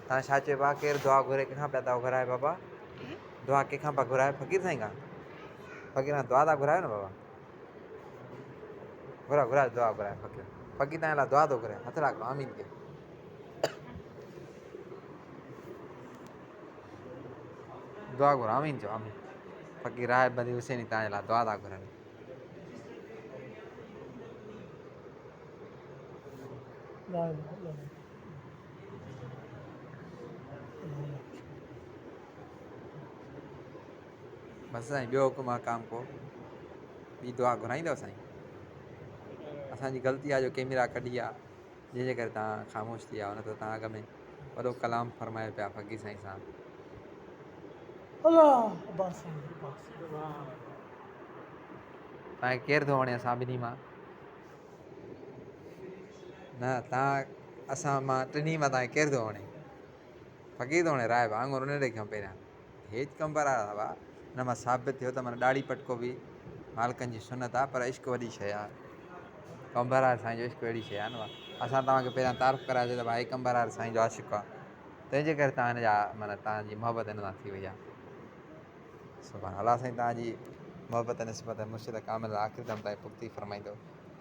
तव्हां छा चइबो आहे केरु दुआ घुरे कंहिंखां पिया था घुरायो बाबा दुआ कंहिंखां पिया घुरायो फ़क़ीर साईं खां फ़क़ीर खां दुआ था घुरायो न बाबा घुरायो दुआ घुरायो फ़क़ीर तव्हां लाइ दुआ थो घुराए हथ लाॻो आमीन के दुआ घुरो आमीन चओ आमीन फ़क़ीर राय बदी हुसैनी तव्हांजे लाइ दुआ था घुरनि बसि साईं ॿियो हुकुम काम को ॿी दुआ घुराईंदव साईं असांजी ग़लती आहे जो कैमरा कढी आहे जंहिंजे करे तव्हां ख़ामोश थी विया न त तव्हां अॻ में वॾो कलाम फरमायो पिया फ़क़ीर साईं सां तव्हांखे केरु थो वणे असां ॿिन्ही मां न तव्हां असां मां टिनी मां तव्हांखे केरु थो वणे फ़क़ीर थो वणे राय वांगुरु उन ॾेखां पहिरियां हेज कंबर आहे हिन मां साबित थियो त माना ॾाढ़ी पटको बि मालिकनि जी सुनत आहे पर इश्क वॾी शइ आहे कंबरहार साईं जो इश्क अहिड़ी शइ आहे न असां तव्हांखे पहिरियां तारीफ़ करायोसीं त भाई कंबरहार साईं जो आशिक़ु आहे तंहिंजे करे तव्हां हिनजा माना तव्हांजी मोहबत हिन सां थी वई आहे सुभाणे अलाह साईं तव्हांजी मोहबत निस्बत मुर्शिद कामिल आख़िर दम ताईं पुख़्ती फ़रमाईंदो